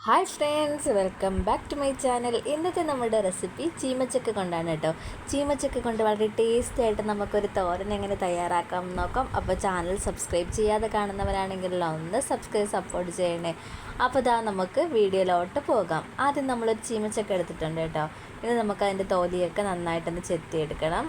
Hi friends, welcome back to my channel. ഇന്നത്തെ നമ്മുടെ recipe ചീമച്ചക്ക കൊണ്ടാണ് കേട്ടോ. ചീമച്ചക്ക കൊണ്ട് വളരെ ടേസ്റ്റി ആയിട്ട് നമുക്കൊരു തോരൻ എങ്ങനെ തയ്യാറാക്കാം നോക്കാം. അപ്പോൾ ചാനൽ സബ്സ്ക്രൈബ് ചെയ്യാതെ കാണുന്നവരാണെങ്കിൽ ഒന്ന് സപ്പോർട്ട് ചെയ്യണേ. അപ്പോൾ നമുക്ക് വീഡിയോയിലോട്ട് പോകാം. ആദ്യം നമ്മളൊരു ചീമച്ചക്ക എടുത്തിട്ടുണ്ട് കേട്ടോ. ഇനി നമുക്ക് അതിൻ്റെ തോലിയൊക്കെ നന്നായിട്ടൊന്ന് ചെത്തിയെടുക്കണം.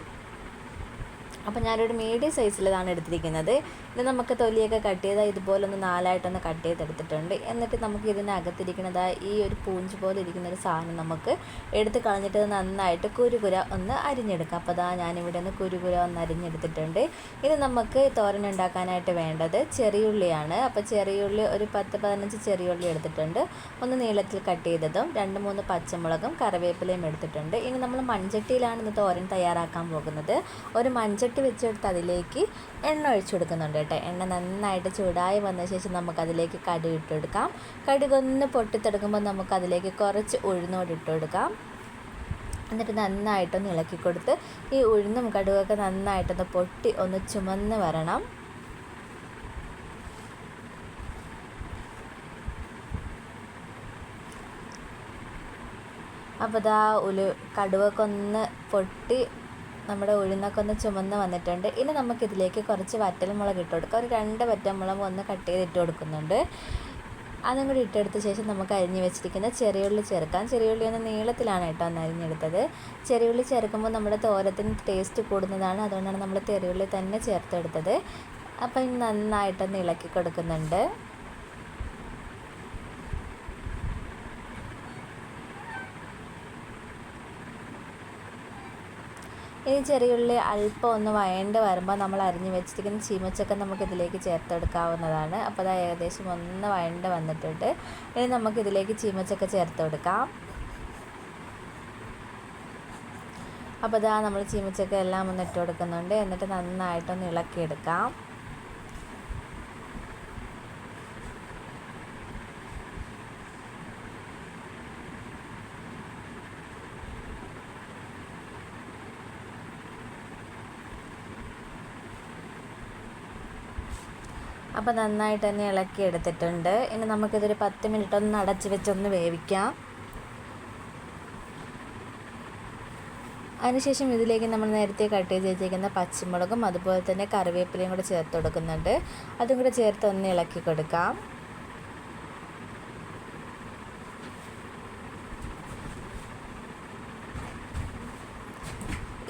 അപ്പോൾ ഞാനൊരു മീഡിയം സൈസിലാണ് എടുത്തിരിക്കുന്നത്. ഇത് നമുക്ക് തൊലിയൊക്കെ കട്ട് ചെയ്താൽ ഇതുപോലൊന്ന് നാലായിട്ടൊന്ന് കട്ട് ചെയ്തെടുത്തിട്ടുണ്ട്. എന്നിട്ട് നമുക്ക് ഇതിനകത്തിരിക്കുന്നത് ഈ ഒരു പൂഞ്ച് പോലെ ഇരിക്കുന്നൊരു സാധനം നമുക്ക് എടുത്ത് കളഞ്ഞിട്ട് നന്നായിട്ട് കുരുകുര ഒന്ന് അരിഞ്ഞെടുക്കാം. അപ്പോൾ ഞാനിവിടെ ഒന്ന് കുരുകുര ഒന്ന് അരിഞ്ഞെടുത്തിട്ടുണ്ട്. ഇത് നമുക്ക് തോരൻ ഉണ്ടാക്കാനായിട്ട് വേണ്ടത് ചെറിയുള്ളിയാണ്. അപ്പോൾ ചെറിയുള്ളി ഒരു 10-15 ചെറിയുള്ളി എടുത്തിട്ടുണ്ട്. ഒന്ന് നീളത്തിൽ കട്ട് ചെയ്തതും 2-3 പച്ചമുളകും കറിവേപ്പിലയും എടുത്തിട്ടുണ്ട്. ഇനി നമ്മൾ മൺചട്ടിയിലാണ് ഇന്ന് തോരൻ തയ്യാറാക്കാൻ പോകുന്നത്. ഒരു മൺചട്ടി വെച്ചെടുത്ത് അതിലേക്ക് എണ്ണ ഒഴിച്ചു കൊടുക്കുന്നുണ്ട് കേട്ടോ. എണ്ണ നന്നായിട്ട് ചൂടായി വന്ന ശേഷം നമുക്കതിലേക്ക് കടുക് ഇട്ട് കൊടുക്കാം. കടുകൊന്ന് പൊട്ടിത്തെടുക്കുമ്പോൾ നമുക്കതിലേക്ക് കുറച്ച് ഉഴുന്നോട് ഇട്ട് കൊടുക്കാം. എന്നിട്ട് നന്നായിട്ടൊന്ന് ഇളക്കി കൊടുത്ത് ഈ ഉഴുന്നും കടുകൊക്കെ നന്നായിട്ടൊന്ന് പൊട്ടി ഒന്ന് ചുമന്ന് വരണം. അപ്പോൾ കടുകൊക്കെ ഒന്ന് പൊട്ടി നമ്മുടെ ഉഴുന്നൊക്കെ ഒന്ന് ചുമന്ന് വന്നിട്ടുണ്ട്. ഇനി നമുക്കിതിലേക്ക് കുറച്ച് വറ്റൽമുളക് ഇട്ട് കൊടുക്കാം. ഒരു 2 വറ്റൽമുളക് ഒന്ന് കട്ട് ചെയ്ത് ഇട്ട് കൊടുക്കുന്നുണ്ട്. അതും കൂടി ഇട്ടെടുത്ത ശേഷം നമുക്ക് അരിഞ്ഞ് വെച്ചിരിക്കുന്ന ചെറിയുള്ളി ചേർക്കാം. ചെറിയുള്ളി ഒന്ന് നീളത്തിലാണ് കേട്ടോ ഒന്ന് അരിഞ്ഞെടുത്തത്. ചെറിയുള്ളി ചേർക്കുമ്പോൾ നമ്മുടെ തോരത്തിന് ടേസ്റ്റ് കൂടുന്നതാണ്. അതുകൊണ്ടാണ് നമ്മൾ ചെറിയുള്ളി തന്നെ ചേർത്തെടുത്തത്. അപ്പം ഇനി നന്നായിട്ടൊന്ന് ഇളക്കി കൊടുക്കുന്നുണ്ട്. ഇനി ചെറിയുള്ളി അല്പം ഒന്ന് വഴണ്ട് വരുമ്പോൾ നമ്മൾ അരിഞ്ഞ് വെച്ചിരിക്കുന്ന ചീമച്ചക്ക നമുക്കിതിലേക്ക് ചേർത്തെടുക്കാവുന്നതാണ്. അപ്പോൾ ഏകദേശം ഒന്ന് വഴണ്ട് വന്നിട്ടുണ്ട്. ഇനി നമുക്കിതിലേക്ക് ചീമച്ചക്ക ചേർത്ത് കൊടുക്കാം. അപ്പോൾ നമ്മൾ ചീമച്ചക്ക എല്ലാം ഒന്ന് ഇട്ട് കൊടുക്കുന്നുണ്ട്. എന്നിട്ട് നന്നായിട്ടൊന്ന് ഇളക്കിയെടുക്കാം. അപ്പോൾ നന്നായിട്ട് തന്നെ ഇളക്കി എടുത്തിട്ടുണ്ട്. ഇനി നമുക്കിതൊരു 10 മിനിറ്റ് ഒന്ന് അടച്ച് വെച്ചൊന്ന് വേവിക്കാം. അതിനുശേഷം ഇതിലേക്ക് നമ്മൾ നേരത്തെ കട്ട് ചെയ്ത് വെച്ചിരിക്കുന്ന പച്ചമുളകും അതുപോലെ തന്നെ കറിവേപ്പിലയും കൂടെ ചേർത്ത് കൊടുക്കുന്നുണ്ട്. അതും കൂടെ ചേർത്ത് ഒന്ന് ഇളക്കി കൊടുക്കാം.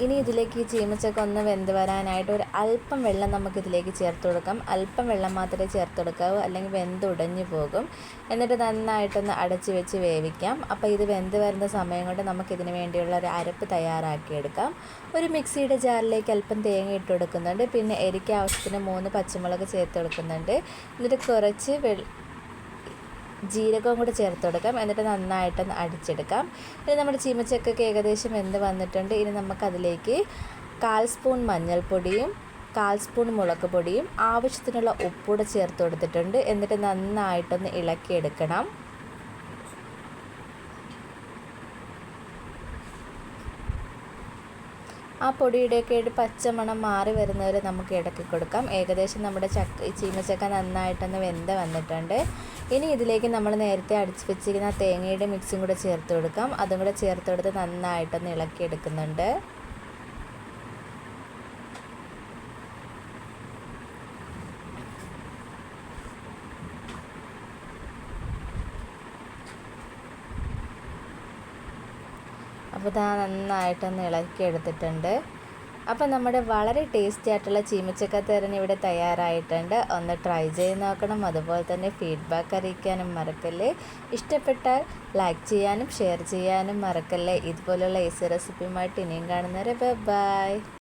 ഇനി ഇതിലേക്ക് ഈ ചീമച്ചക്ക ഒന്ന് വെന്ത് വരാനായിട്ട് ഒരു അല്പം വെള്ളം നമുക്കിതിലേക്ക് ചേർത്ത് കൊടുക്കാം. അല്പം വെള്ളം മാത്രമേ ചേർത്ത് കൊടുക്കാവൂ, അല്ലെങ്കിൽ വെന്ത് ഉടഞ്ഞു പോകും. എന്നിട്ട് നന്നായിട്ടൊന്ന് അടച്ച് വെച്ച് വേവിക്കാം. അപ്പോൾ ഇത് വെന്ത് വരുന്ന സമയം കൊണ്ട് നമുക്കിതിന് വേണ്ടിയുള്ള ഒരു അരപ്പ് തയ്യാറാക്കിയെടുക്കാം. ഒരു മിക്സിയുടെ ജാറിലേക്ക് അല്പം തേങ്ങ ഇട്ട് കൊടുക്കുന്നുണ്ട്. പിന്നെ എരിക്ക് ആവശ്യത്തിന് 3 പച്ചമുളക് ചേർത്ത് കൊടുക്കുന്നുണ്ട്. എന്നിട്ട് കുറച്ച് ജീരകവും കൂടി ചേർത്ത് കൊടുക്കാം. എന്നിട്ട് നന്നായിട്ടൊന്ന് അടിച്ചെടുക്കാം. ഇനി നമ്മുടെ ചീമച്ചക്കൊക്കെ ഏകദേശം വെന്ത് വന്നിട്ടുണ്ട്. ഇനി നമുക്കതിലേക്ക് 1/4 സ്പൂൺ മഞ്ഞൾപ്പൊടിയും 1/4 സ്പൂൺ മുളക് പൊടിയും ആവശ്യത്തിനുള്ള ഉപ്പൂടെ ചേർത്ത് കൊടുത്തിട്ടുണ്ട്. എന്നിട്ട് നന്നായിട്ടൊന്ന് ഇളക്കിയെടുക്കണം. ആ പൊടിയുടെയൊക്കെ ഒരു പച്ചമണം മാറി വരുന്നവരെ നമുക്ക് ഇടയ്ക്ക് കൊടുക്കാം. ഏകദേശം നമ്മുടെ ചീമച്ചക്ക നന്നായിട്ടൊന്ന് വെന്ത് വന്നിട്ടുണ്ട്. ഇനി ഇതിലേക്ക് നമ്മൾ നേരത്തെ അടിച്ച് വെച്ചിരിക്കുന്ന തേങ്ങയുടെ മിക്സും കൂടെ ചേർത്ത് കൊടുക്കാം. അതും കൂടെ ചേർത്ത് കൊടുത്ത് നന്നായിട്ടൊന്ന് ഇളക്കിയെടുക്കുന്നുണ്ട്. അപ്പോൾ നന്നായിട്ടൊന്ന് ഇളക്കി എടുത്തിട്ടുണ്ട്. അപ്പോൾ നമ്മുടെ വളരെ ടേസ്റ്റി ആയിട്ടുള്ള ചീമച്ചക്ക തോരൻ ഇവിടെ തയ്യാറായിട്ടുണ്ട്. ഒന്ന് ട്രൈ ചെയ്ത് നോക്കണം. അതുപോലെ തന്നെ ഫീഡ്ബാക്ക് അറിയിക്കാനും മറക്കല്ലേ. ഇഷ്ടപ്പെട്ടാൽ ലൈക്ക് ചെയ്യാനും ഷെയർ ചെയ്യാനും മറക്കല്ലേ. ഇതുപോലുള്ള ഈസി റെസിപ്പിയുമായിട്ട് ഇനിയും കാണുന്നവരെ ബൈ.